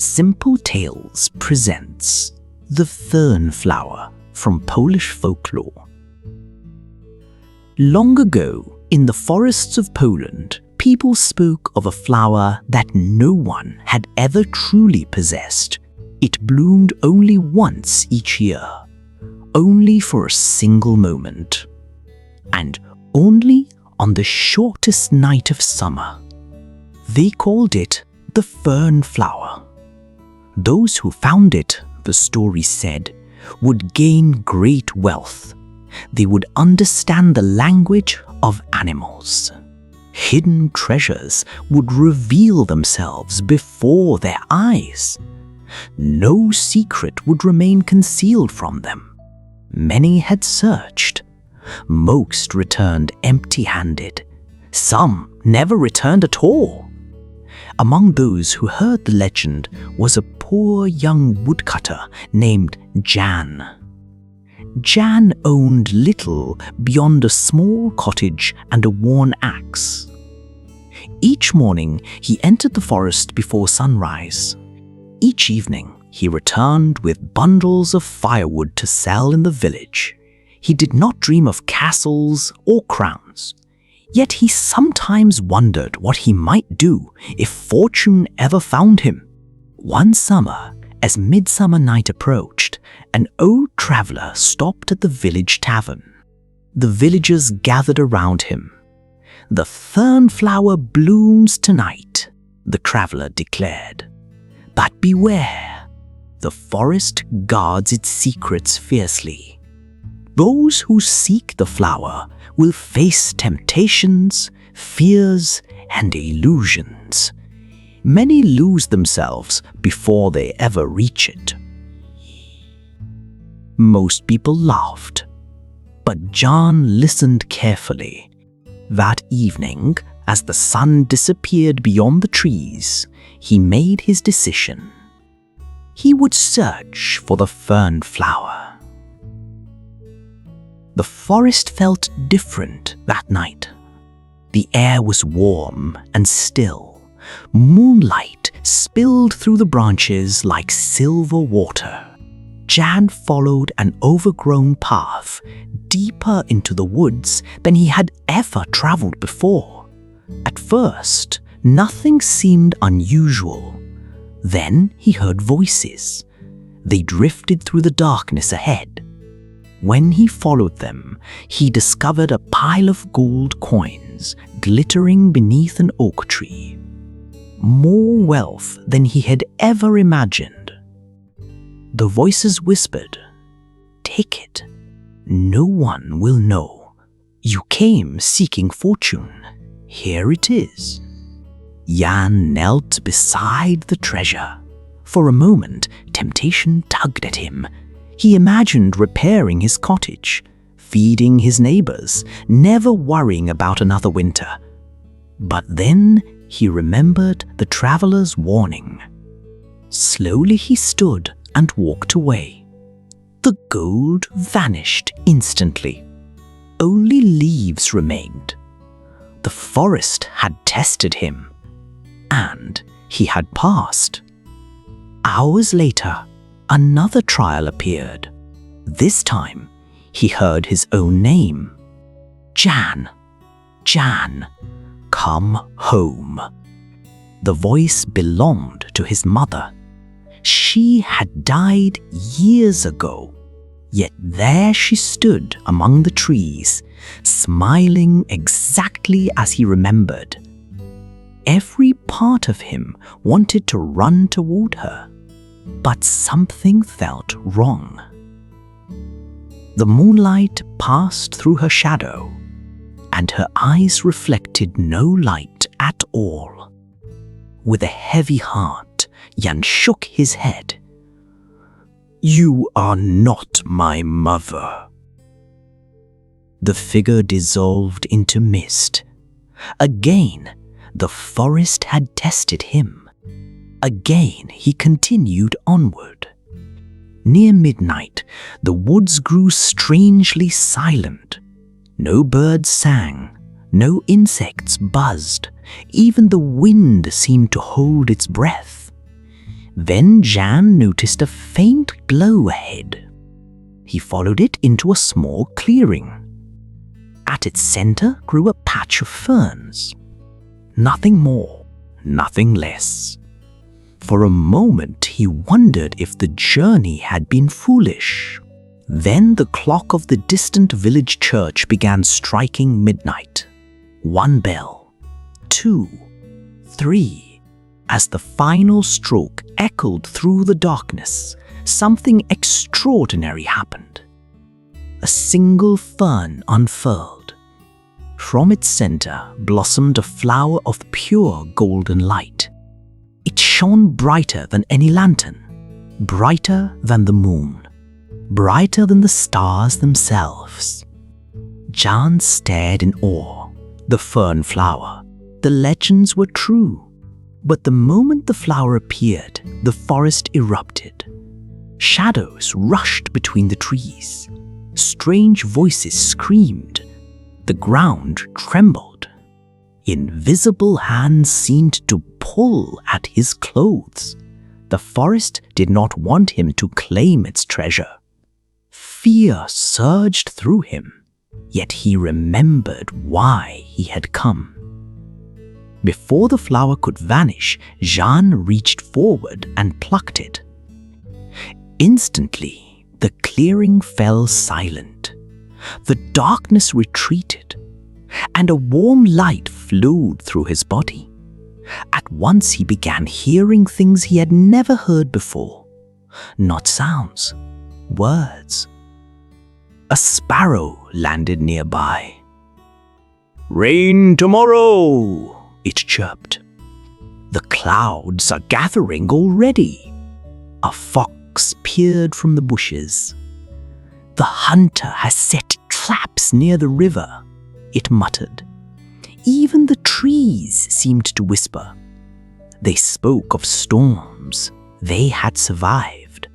Simple Tales presents The Fern Flower from Polish Folklore. Long ago, in the forests of Poland, people spoke of a flower that no one had ever truly possessed. It bloomed only once each year, only for a single moment, and only on the shortest night of summer. They called it the Fern Flower. Those who found it, the story said, would gain great wealth. They would understand the language of animals. Hidden treasures would reveal themselves before their eyes. No secret would remain concealed from them. Many had searched. Most returned empty-handed. Some never returned at all. Among those who heard the legend was a poor young woodcutter named Jan. Jan owned little beyond a small cottage and a worn axe. Each morning he entered the forest before sunrise. Each evening he returned with bundles of firewood to sell in the village. He did not dream of castles or crowns. Yet he sometimes wondered what he might do if fortune ever found him. One summer, as midsummer night approached, an old traveler stopped at the village tavern. The villagers gathered around him. "The fern flower blooms tonight," the traveler declared. "But beware, the forest guards its secrets fiercely. Those who seek the flower will face temptations, fears, and illusions. Many lose themselves before they ever reach it." Most people laughed, but John listened carefully. That evening, as the sun disappeared beyond the trees, he made his decision. He would search for the fern flower. The forest felt different that night. The air was warm and still. Moonlight spilled through the branches like silver water. Jan followed an overgrown path deeper into the woods than he had ever traveled before. At first, nothing seemed unusual. Then he heard voices. They drifted through the darkness ahead. When he followed them, he discovered a pile of gold coins glittering beneath an oak tree. More wealth than he had ever imagined. The voices whispered, "Take it. No one will know. You came seeking fortune. Here it is." Jan knelt beside the treasure. For a moment, temptation tugged at him. He imagined repairing his cottage, feeding his neighbors, never worrying about another winter. But then he remembered the traveler's warning. Slowly he stood and walked away. The gold vanished instantly. Only leaves remained. The forest had tested him, and he had passed. Hours later, another trial appeared. This time, he heard his own name. "Jan, Jan, come home." The voice belonged to his mother. She had died years ago, yet there she stood among the trees, smiling exactly as he remembered. Every part of him wanted to run toward her. But something felt wrong. The moonlight passed through her shadow, and her eyes reflected no light at all. With a heavy heart, Jan shook his head. "You are not my mother." The figure dissolved into mist. Again, the forest had tested him. Again he continued onward. Near midnight, the woods grew strangely silent. No birds sang, no insects buzzed, even the wind seemed to hold its breath. Then Jan noticed a faint glow ahead. He followed it into a small clearing. At its center grew a patch of ferns. Nothing more, nothing less. For a moment he wondered if the journey had been foolish. Then the clock of the distant village church began striking midnight. 1 bell, 2, 3. As the final stroke echoed through the darkness, something extraordinary happened. A single fern unfurled. From its center blossomed a flower of pure golden light. It shone brighter than any lantern, brighter than the moon, brighter than the stars themselves. Jan stared in awe. The fern flower. The legends were true. But the moment the flower appeared, the forest erupted. Shadows rushed between the trees. Strange voices screamed. The ground trembled. Invisible hands seemed to pull at his clothes. The forest did not want him to claim its treasure. Fear surged through him, yet he remembered why he had come. Before the flower could vanish, Jan reached forward and plucked it. Instantly, the clearing fell silent. The darkness retreated, and a warm light flowed through his body. At once he began hearing things he had never heard before. Not sounds, words. A sparrow landed nearby. "Rain tomorrow," it chirped. "The clouds are gathering already." A fox peered from the bushes. "The hunter has set traps near the river," it muttered. Even the trees seemed to whisper. They spoke of storms they had survived,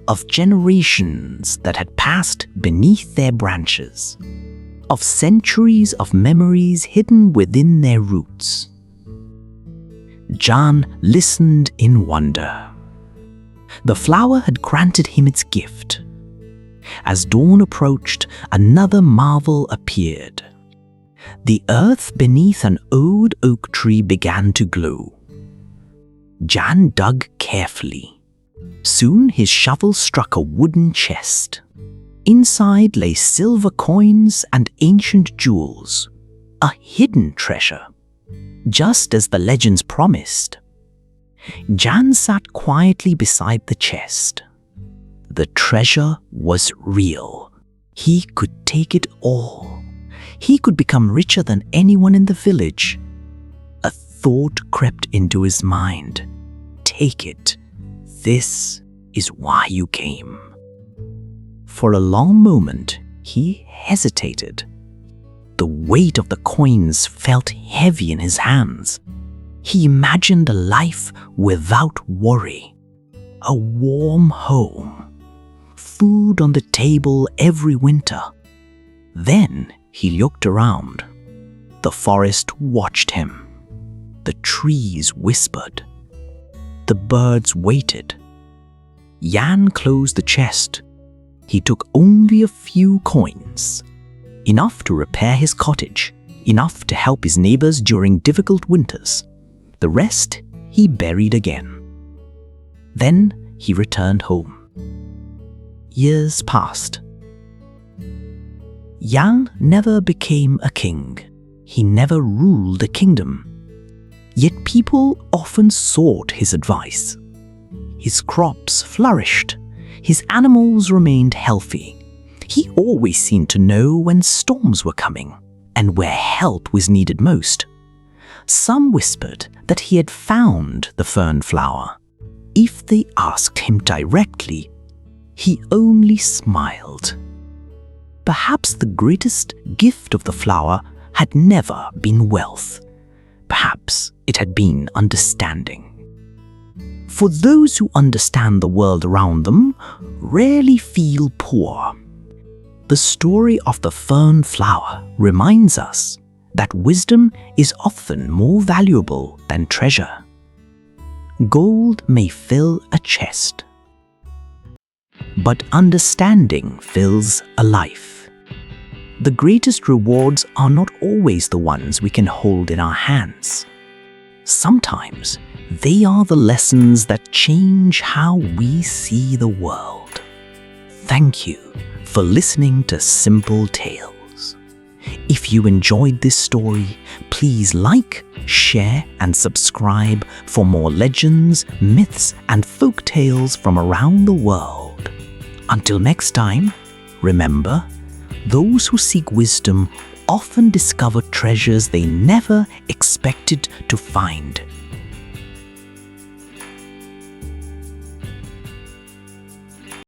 of generations that had passed beneath their branches, of centuries of memories hidden within their roots. Jan listened in wonder. The flower had granted him its gift. As dawn approached, another marvel appeared. The earth beneath an old oak tree began to glow. Jan dug carefully. Soon his shovel struck a wooden chest. Inside lay silver coins and ancient jewels, a hidden treasure, just as the legends promised. Jan sat quietly beside the chest. The treasure was real. He could take it all. He could become richer than anyone in the village. A thought crept into his mind. Take it. This is why you came. For a long moment, he hesitated. The weight of the coins felt heavy in his hands. He imagined a life without worry, a warm home, food on the table every winter. Then he looked around. The forest watched him. The trees whispered. The birds waited. Jan closed the chest. He took only a few coins, enough to repair his cottage, enough to help his neighbors during difficult winters. The rest he buried again. Then he returned home. Years passed. Jan never became a king. He never ruled a kingdom. Yet people often sought his advice. His crops flourished. His animals remained healthy. He always seemed to know when storms were coming and where help was needed most. Some whispered that he had found the fern flower. If they asked him directly, he only smiled. Perhaps the greatest gift of the flower had never been wealth. Perhaps it had been understanding. For those who understand the world around them rarely feel poor. The story of the fern flower reminds us that wisdom is often more valuable than treasure. Gold may fill a chest, but understanding fills a life. The greatest rewards are not always the ones we can hold in our hands. Sometimes they are the lessons that change how we see the world. Thank you for listening to Simple Tales. If you enjoyed this story, please like, share, and subscribe for more legends, myths, and folk tales from around the world. Until next time, remember, those who seek wisdom often discover treasures they never expected to find.